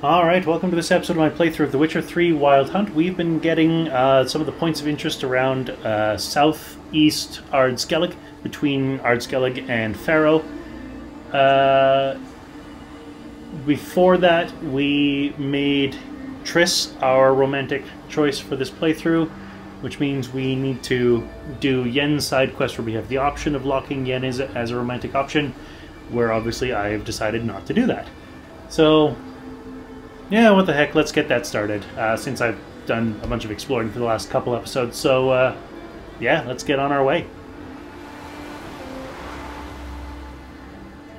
Alright, welcome to this episode of my playthrough of The Witcher 3 Wild Hunt. We've been getting some of the points of interest around southeast Ardskellig, between Ardskellig and Faro. Before that, we made Triss our romantic choice for this playthrough, which means we need to do Yen's side quest where we have the option of locking Yen as a romantic option, where obviously I have decided not to do that. So, yeah, what the heck, let's get that started, since I've done a bunch of exploring for the last couple episodes, so yeah, let's get on our way.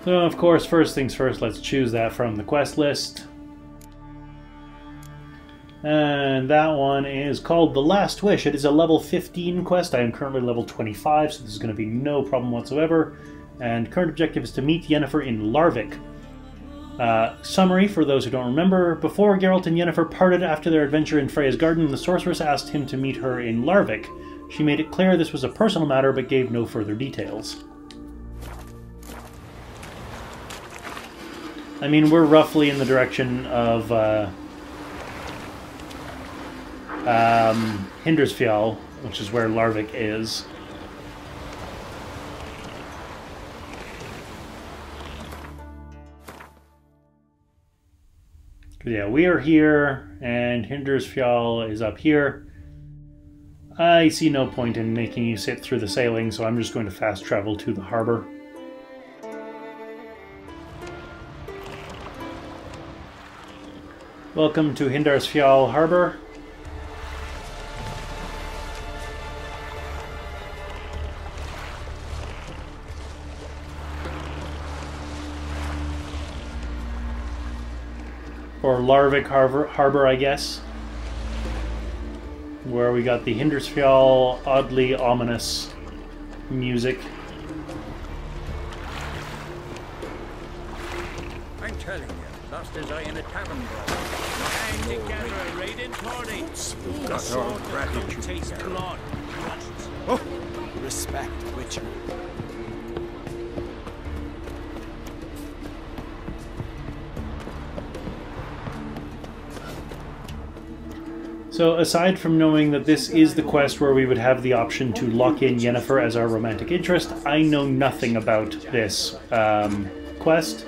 So, of course, first things first, let's choose that from the quest list. And that one is called The Last Wish. It is a level 15 quest. I am currently level 25, so this is going to be no problem whatsoever. And current objective is to meet Yennefer in Larvik. Summary, for those who don't remember, before Geralt and Yennefer parted after their adventure in Freya's garden, the sorceress asked him to meet her in Larvik. She made it clear this was a personal matter, but gave no further details. I mean, we're roughly in the direction of Hindarsfjall, which is where Larvik is. Yeah, we are here, and Hindarsfjall is up here. I see no point in making you sit through the sailing, so I'm just going to fast travel to the harbor. Welcome to Hindarsfjall Harbor. Or Larvik Harbor, I guess. Where we got the Hindarsfjall oddly ominous music. I'm telling you, lost his eye in a tavern brawl. Hang together, raiding party. We've got our gratitude. Taste blood. Oh, respect, Witcher. So aside from knowing that this is the quest where we would have the option to lock in Yennefer as our romantic interest, I know nothing about this quest.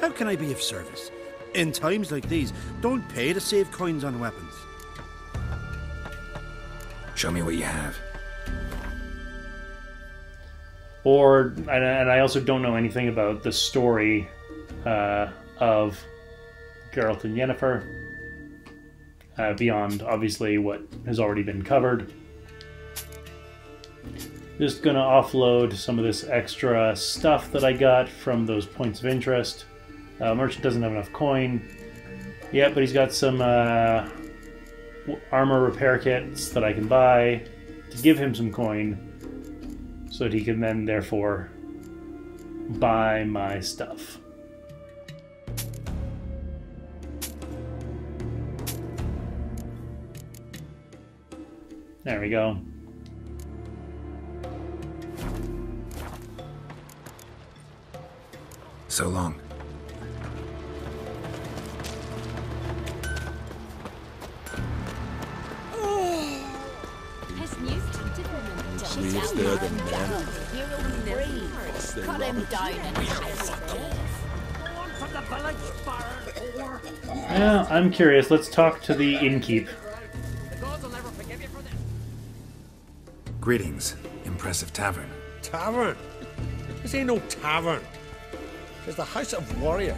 How can I be of service? In times like these, don't pay to save coins on weapons. Show me what you have. And I also don't know anything about the story of Geralt and Yennefer, beyond obviously what has already been covered. Just gonna offload some of this extra stuff that I got from those points of interest. Merchant doesn't have enough coin. Yeah, but he's got some armor repair kits that I can buy to give him some coin so that he can then therefore buy my stuff. There we go. So long. She's there than men. Cut him down and Yeah, I'm curious. Let's talk to the innkeep. Greetings. Impressive tavern. Tavern? This ain't no tavern. It's the House of Warriors.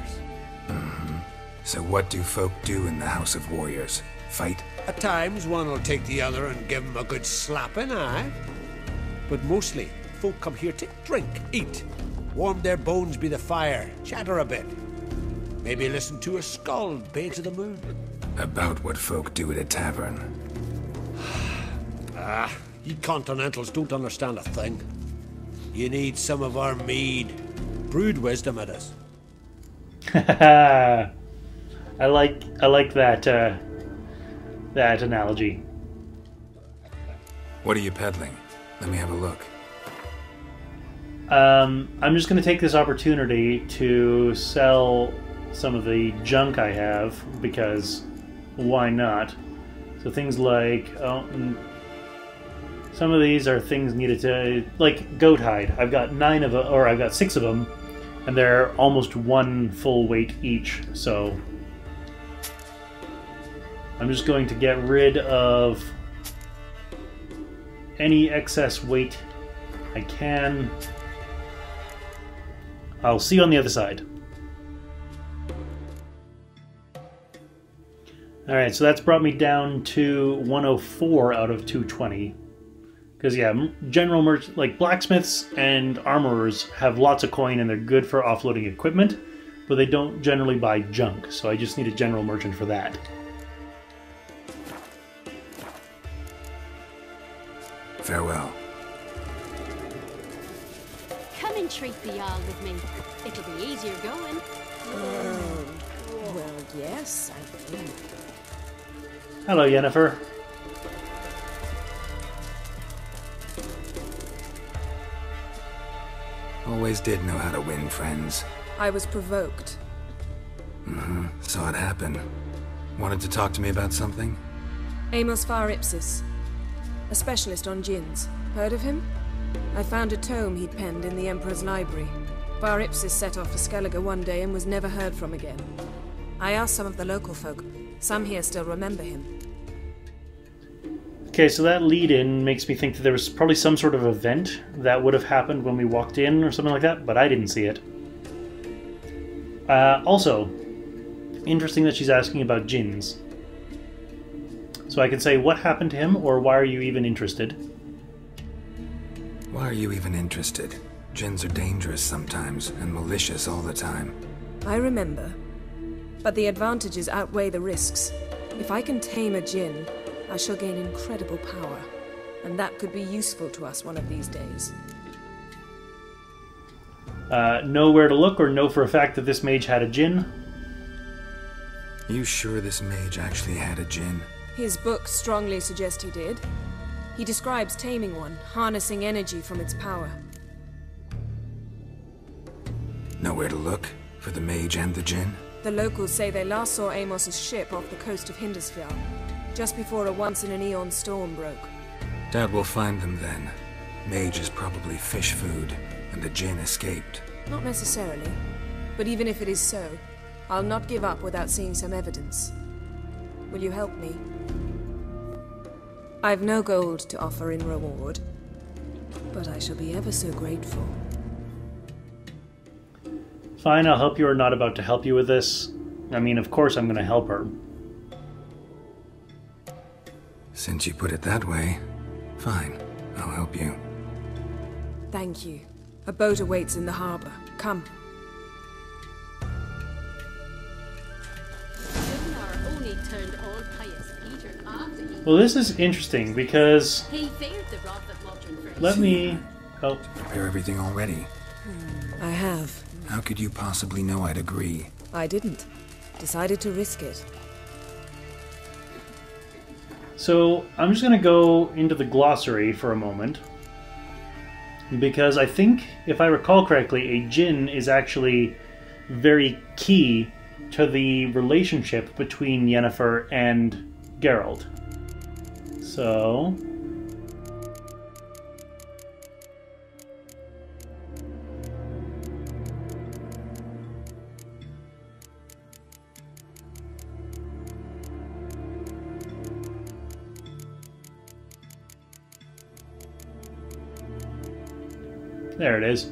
So what do folk do in the House of Warriors? Fight? At times, one will take the other and give him a good slapping, aye? But mostly, folk come here to drink, eat, warm their bones by the fire, chatter a bit. Maybe listen to a skald bay to the moon. About what folk do at a tavern. You continentals don't understand a thing. You need some of our mead. Brewed wisdom at us. I like that that analogy. What are you peddling? Let me have a look. I'm just going to take this opportunity to sell some of the junk I have, because why not? So things like, some of these are things needed to, like goat hide. I've got 9 of them, or I've got 6 of them, and they're almost 1 full weight each, so I'm just going to get rid of any excess weight I can. I'll see you on the other side. Alright, so that's brought me down to 104 out of 220. Because, yeah, general merch, like blacksmiths and armorers have lots of coin and they're good for offloading equipment, but they don't generally buy junk, so I just need a general merchant for that. Farewell. Come and treat the Jarl with me. It'll be easier going. Well, yes, I think. Hello, Yennefer. Always did know how to win friends. I was provoked. Saw it happen. Wanted to talk to me about something? Amos Var Ipsis, a specialist on djinns. Heard of him? I found a tome he'd penned in the Emperor's library. Var Ipsis set off for Skellige one day and was never heard from again. I asked some of the local folk. Some here still remember him. Okay, so that lead-in makes me think that there was probably some sort of event that would have happened when we walked in or something like that, but I didn't see it. Also, interesting that she's asking about djinns. So I can say, what happened to him, or why are you even interested? Why are you even interested? Djinns are dangerous sometimes, and malicious all the time. I remember. But the advantages outweigh the risks. If I can tame a djinn, I shall gain incredible power, and that could be useful to us one of these days. Know where to look, or know for a fact that this mage had a djinn? You sure this mage actually had a djinn? His books strongly suggest he did. He describes taming one, harnessing energy from its power. Know where to look for the mage and the djinn? The locals say they last saw Amos's ship off the coast of Hindarsfjall, just before a once-in-an-eon storm broke. Doubt we'll find them then. Mage is probably fish food, and the djinn escaped. Not necessarily. But even if it is so, I'll not give up without seeing some evidence. Will you help me? I've no gold to offer in reward, but I shall be ever so grateful. Fine, I'll help you, or not about to help you with this. I mean, of course I'm going to help her. Since you put it that way, fine, I'll help you. Thank you. A boat awaits in the harbor. Come. Gunnar only turned all pious Peter after he... Well, this is interesting, because... He feared the wrath of Modron for Let me help. Prepare everything already. I have. How could you possibly know I'd agree? I didn't. Decided to risk it. So, I'm just going to go into the glossary for a moment. Because I think, if I recall correctly, a djinn is actually very key to the relationship between Yennefer and Geralt. So... There it is.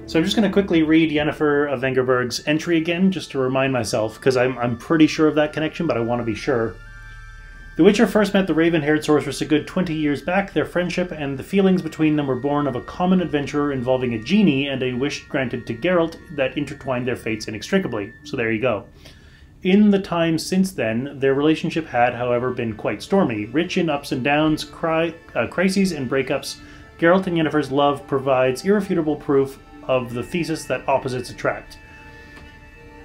So I'm just going to quickly read Yennefer of Vengerberg's entry again, just to remind myself, because I'm pretty sure of that connection, but I want to be sure. The Witcher first met the raven-haired sorceress a good 20 years back. Their friendship and the feelings between them were born of a common adventure involving a genie and a wish granted to Geralt that intertwined their fates inextricably. So there you go. In the time since then, their relationship had, however, been quite stormy, rich in ups and downs, crises and breakups. Geralt and Yennefer's love provides irrefutable proof of the thesis that opposites attract.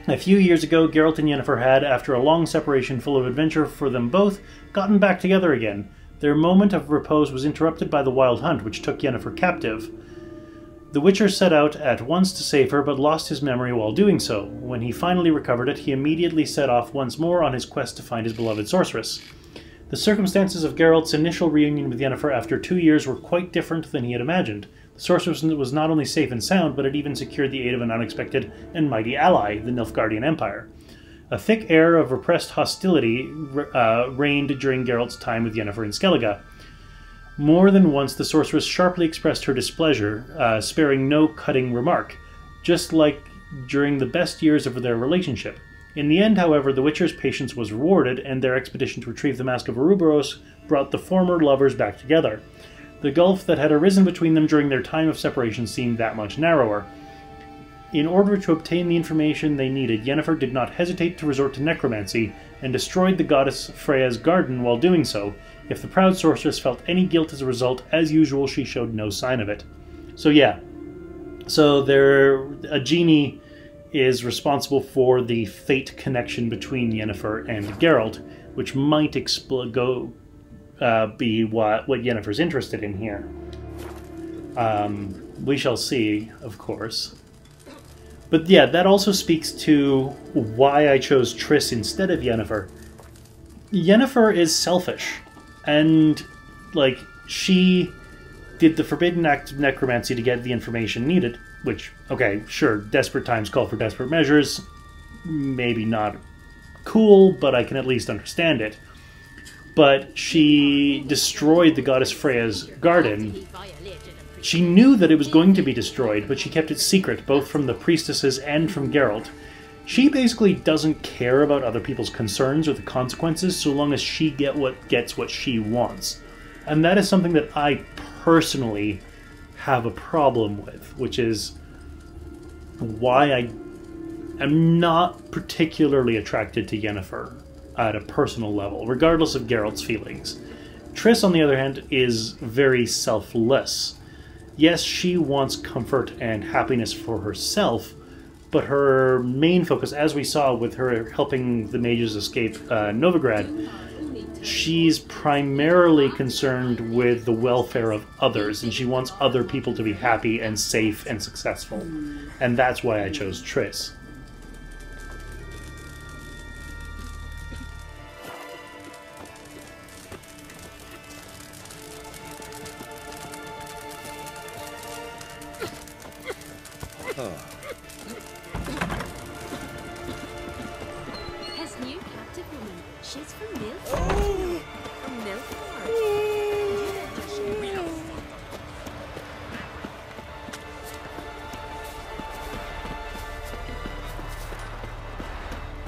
A few years ago, Geralt and Yennefer had, after a long separation full of adventure for them both, gotten back together again. Their moment of repose was interrupted by the wild hunt, which took Yennefer captive. The Witcher set out at once to save her, but lost his memory while doing so. When he finally recovered it, he immediately set off once more on his quest to find his beloved sorceress. The circumstances of Geralt's initial reunion with Yennefer after 2 years were quite different than he had imagined. The sorceress was not only safe and sound, but had even secured the aid of an unexpected and mighty ally, the Nilfgaardian Empire. A thick air of repressed hostility reigned during Geralt's time with Yennefer in Skellige. More than once, the sorceress sharply expressed her displeasure, sparing no cutting remark, just like during the best years of their relationship. In the end, however, the Witcher's patience was rewarded, and their expedition to retrieve the Mask of Ouroboros brought the former lovers back together. The gulf that had arisen between them during their time of separation seemed that much narrower. In order to obtain the information they needed, Yennefer did not hesitate to resort to necromancy, and destroyed the goddess Freya's garden while doing so. If the proud sorceress felt any guilt as a result, as usual, she showed no sign of it. So yeah, a genie is responsible for the fate connection between Yennefer and Geralt, which might be what Yennefer's interested in here. We shall see, of course. But yeah, that also speaks to why I chose Triss instead of Yennefer. Yennefer is selfish. And, like, she did the forbidden act of necromancy to get the information needed, which, okay, sure, desperate times call for desperate measures. Maybe not cool, but I can at least understand it. But she destroyed the goddess Freya's garden. She knew that it was going to be destroyed, but she kept it secret, both from the priestesses and from Geralt. She basically doesn't care about other people's concerns or the consequences so long as she gets what she wants. And that is something that I personally have a problem with, which is why I am not particularly attracted to Yennefer at a personal level, regardless of Geralt's feelings. Triss, on the other hand, is very selfless. Yes, she wants comfort and happiness for herself, but her main focus, as we saw with her helping the mages escape Novigrad, she's primarily concerned with the welfare of others, and she wants other people to be happy and safe and successful. And that's why I chose Triss.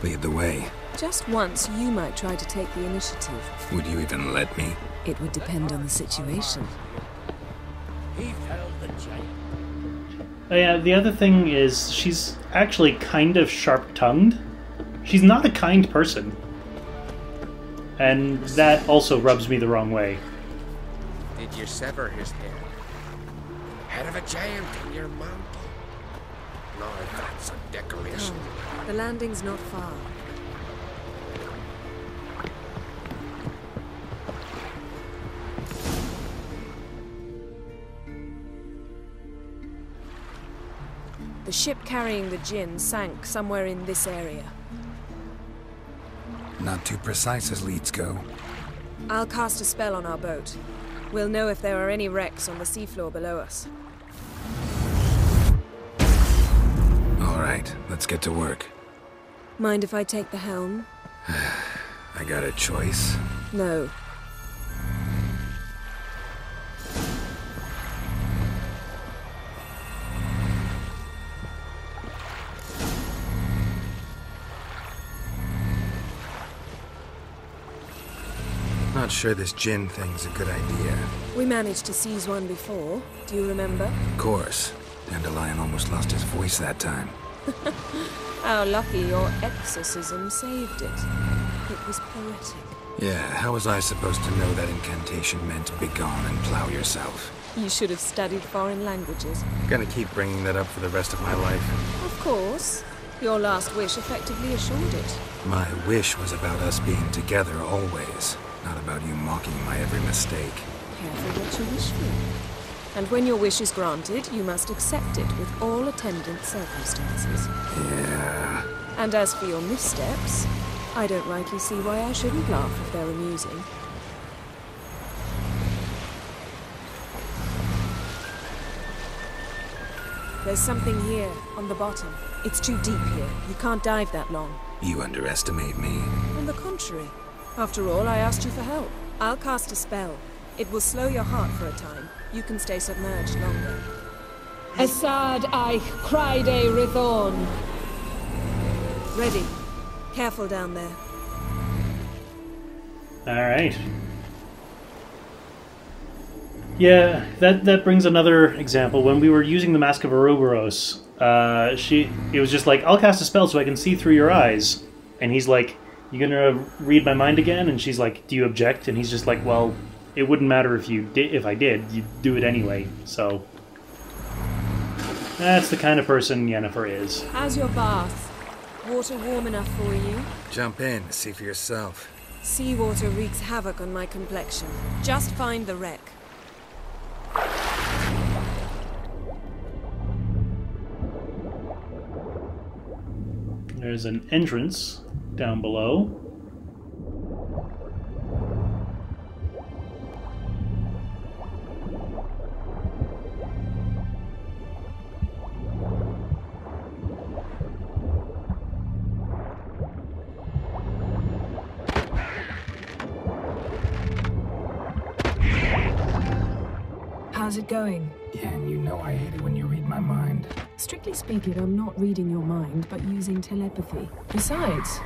Lead the way. Just once, you might try to take the initiative. Would you even let me? It would depend on the situation. He felled the giant. Oh yeah, the other thing is she's actually kind of sharp-tongued. She's not a kind person. And that also rubs me the wrong way. Did you sever his head? Head of a giant in your mantle? No, that's a decoration. The landing's not far. The ship carrying the Djinn sank somewhere in this area. Not too precise as leads go. I'll cast a spell on our boat. We'll know if there are any wrecks on the seafloor below us. All right, let's get to work. Mind if I take the helm? I got a choice. No. Not sure this Djinn thing's a good idea. We managed to seize one before. Do you remember? Of course. Dandelion almost lost his voice that time. How lucky your exorcism saved it. It was poetic. Yeah, how was I supposed to know that incantation meant begone and plow yourself? You should have studied foreign languages. Gonna keep bringing that up for the rest of my life. Of course. Your last wish effectively assured it. My wish was about us being together always, not about you mocking my every mistake. Careful what you wish for. And when your wish is granted, you must accept it with all attendant circumstances. Yeah. And as for your missteps, I don't rightly see why I shouldn't laugh if they're amusing. There's something here, on the bottom. It's too deep here. You can't dive that long. You underestimate me. On the contrary. After all, I asked you for help. I'll cast a spell. It will slow your heart for a time. You can stay submerged longer. Assad Eich Kryde Rithorn. Ready. Careful down there. Alright. Yeah, that brings another example. When we were using the Mask of Ouroboros, it was just like, I'll cast a spell so I can see through your eyes. And he's like, you gonna read my mind again? And she's like, do you object? And he's just like, well, it wouldn't matter if I did. You'd do it anyway, so... That's the kind of person Yennefer is. How's your bath? Water warm enough for you? Jump in, see for yourself. Seawater wreaks havoc on my complexion. Just find the wreck. There's an entrance down below. How's it going? Yeah, and you know I hate it when you read my mind. Strictly speaking, I'm not reading your mind, but using telepathy. Besides,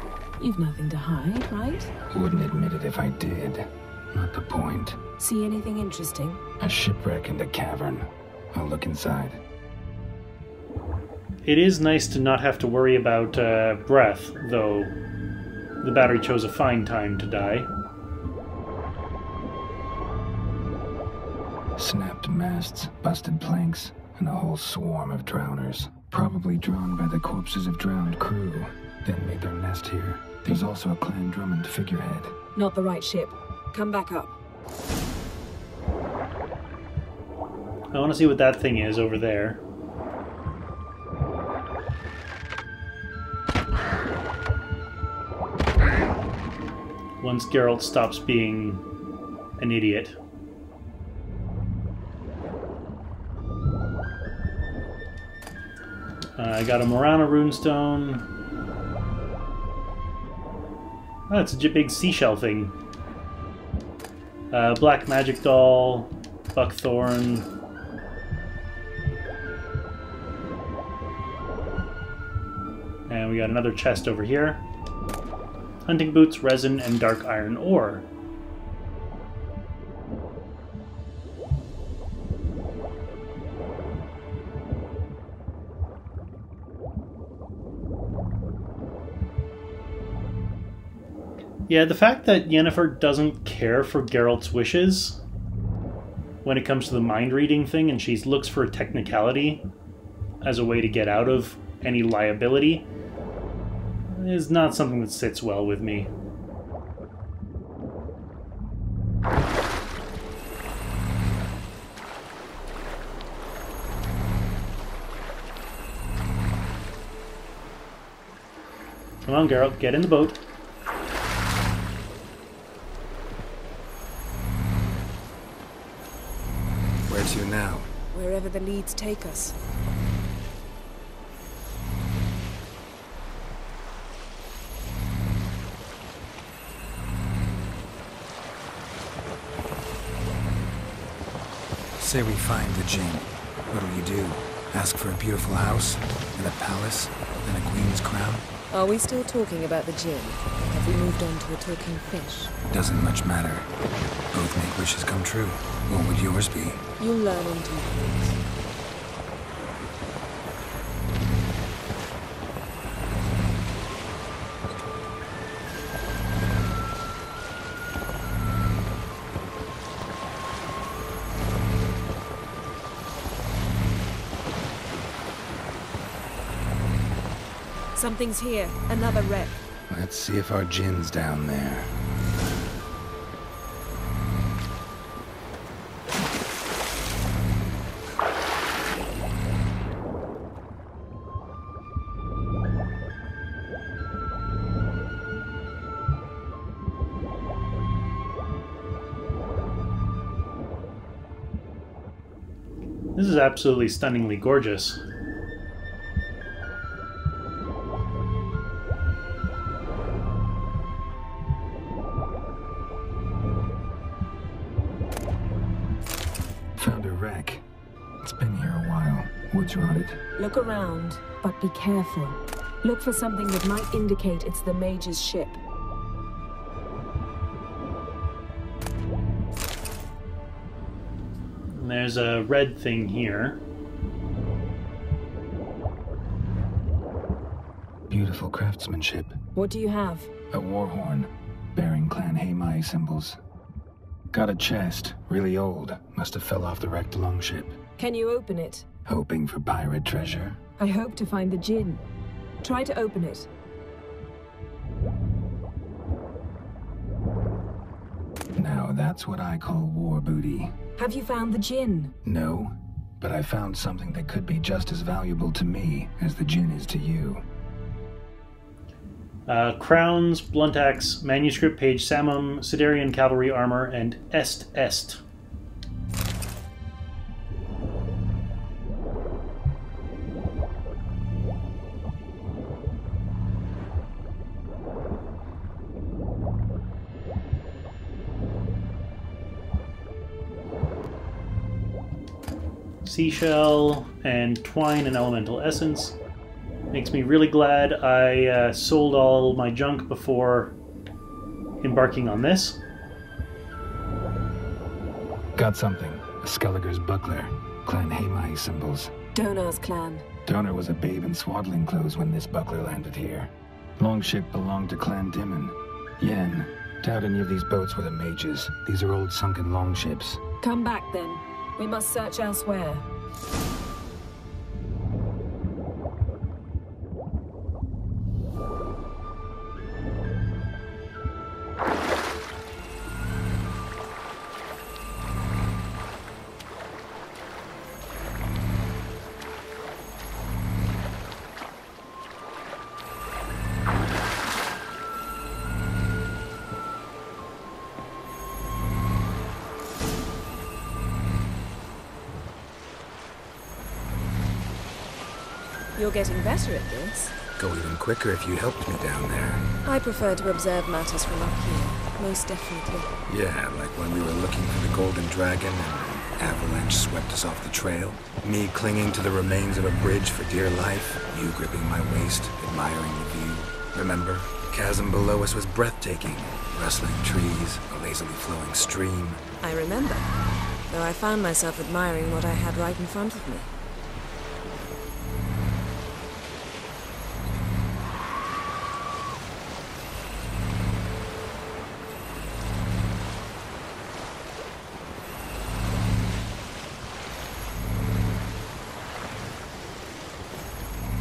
you've nothing to hide, right? Wouldn't admit it if I did. Not the point. See anything interesting? A shipwreck in the cavern. I'll look inside. It is nice to not have to worry about breath, though the battery chose a fine time to die. Snapped masts, busted planks, and a whole swarm of drowners. Probably drawn by the corpses of drowned crew. Then made their nest here. There's also a Clan Drummond figurehead. Not the right ship. Come back up. I want to see what that thing is over there. Once Geralt stops being an idiot. I got a Morana runestone. Oh, it's a big seashell thing. Black magic doll, buckthorn. And we got another chest over here. Hunting boots, resin, and dark iron ore. Yeah, the fact that Yennefer doesn't care for Geralt's wishes when it comes to the mind-reading thing, and she looks for a technicality as a way to get out of any liability, is not something that sits well with me. Come on, Geralt, get in the boat. Where to now? Wherever the leads take us. Say we find the Djinn. What'll you do? Ask for a beautiful house? And a palace? And a queen's crown? Are we still talking about the Djinn? Have we moved on to a talking fish? Doesn't much matter. Both make wishes come true. What would yours be? You'll learn in due course. Something's here. Another wreck. Let's see if our Djinn's down there. This is absolutely stunningly gorgeous. Found a wreck. It's been here a while. Wood's rotted. Look around, but be careful. Look for something that might indicate it's the mage's ship. And there's a red thing here. Beautiful craftsmanship. What do you have? A war horn, bearing Clan Haimai symbols. Got a chest, really old. Must have fell off the wrecked longship. Can you open it? Hoping for pirate treasure. I hope to find the Djinn. Try to open it. Now that's what I call war booty. Have you found the Djinn? No, but I found something that could be just as valuable to me as the Djinn is to you. Crowns, blunt axe, manuscript page samum, Siderian cavalry armor, and est. Seashell and twine and elemental essence. Makes me really glad I sold all my junk before embarking on this. Got something. A Skelliger's buckler. Clan Haimai symbols. Donar's clan. Donar was a babe in swaddling clothes when this buckler landed here. Longship belonged to Clan Djinn. Yen. Doubt any of these boats were the mages. These are old sunken longships. Come back then. We must search elsewhere. You're getting better at this. Go even quicker if you helped me down there. I prefer to observe matters from up here, most definitely. Yeah, like when we were looking for the Golden Dragon and an avalanche swept us off the trail. Me clinging to the remains of a bridge for dear life. You gripping my waist, admiring the view. Remember? The chasm below us was breathtaking. Rustling trees, a lazily flowing stream. I remember, though I found myself admiring what I had right in front of me.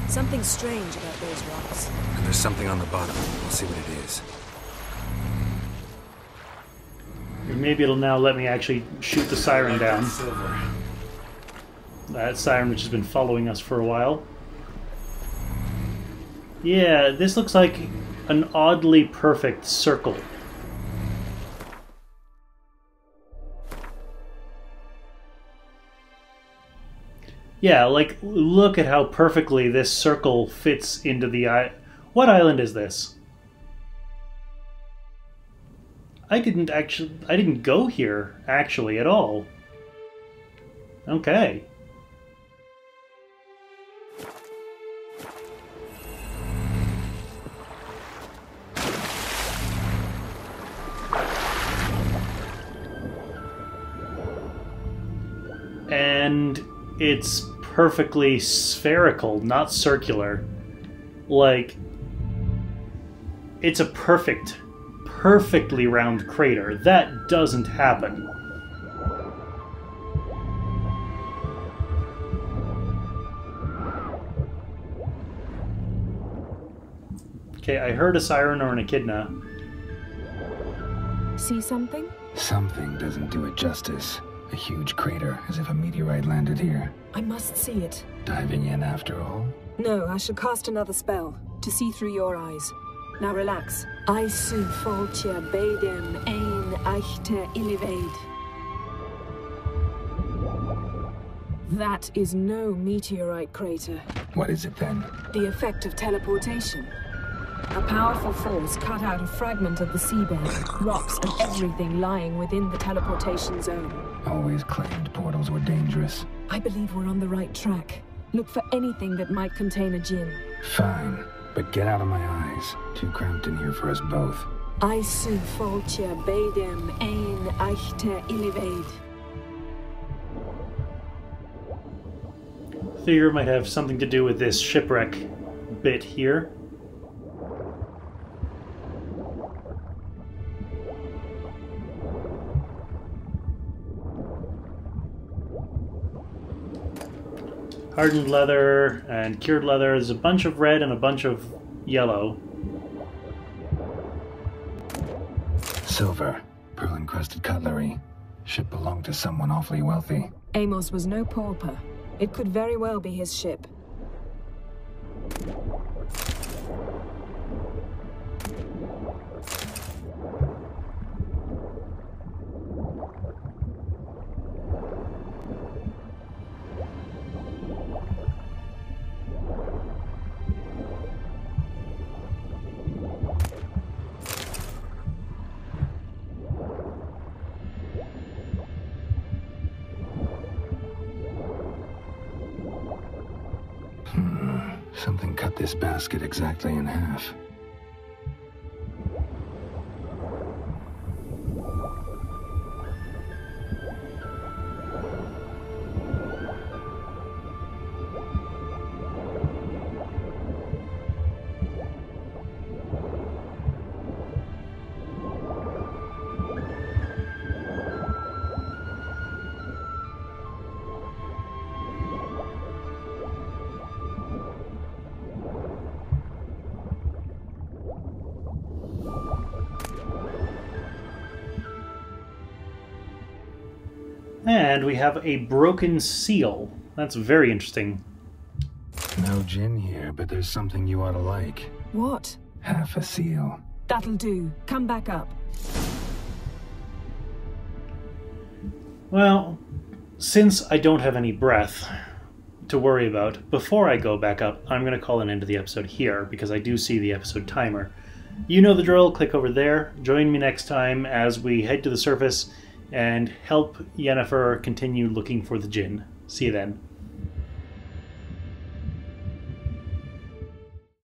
Something strange about those rocks. And there's something on the bottom. We'll see what it is. Maybe it'll now let me actually shoot the siren down. That siren which has been following us for a while. Yeah, this looks like an oddly perfect circle. Yeah, like, look at how perfectly this circle fits into the What island is this? I didn't go here, actually, at all. Okay. And it's perfectly spherical, not circular. Like, it's a perfectly round crater. That doesn't happen. Okay, I heard a siren or an echidna. See something? Something doesn't do it justice. A huge crater, as if a meteorite landed here. I must see it. Diving in after all? No, I should cast another spell, to see through your eyes. Now relax. Aisu foltia bedem ein eichte illiveid. That is no meteorite crater. What is it then? The effect of teleportation. A powerful force cut out a fragment of the seabed, rocks and everything lying within the teleportation zone. Always claimed portals were dangerous. I believe we're on the right track. Look for anything that might contain a Djinn. Fine, but get out of my eyes. Too cramped in here for us both. Isu foltja beidem ein eichte illivaid. Figure it might have something to do with this shipwreck bit here. Hardened leather and cured leather. There's a bunch of red and a bunch of yellow. Silver, pearl-encrusted cutlery. Ship belonged to someone awfully wealthy. Amos was no pauper. It could very well be his ship. Something cut this basket exactly in half. And we have a broken seal. That's very interesting. No Djinn here, but there's something you ought to like. What? Half a seal. That'll do. Come back up. Well, since I don't have any breath to worry about, before I go back up, I'm going to call an end to the episode here, because I do see the episode timer. You know the drill. Click over there. Join me next time as we head to the surface and help Yennefer continue looking for the Djinn. See you then.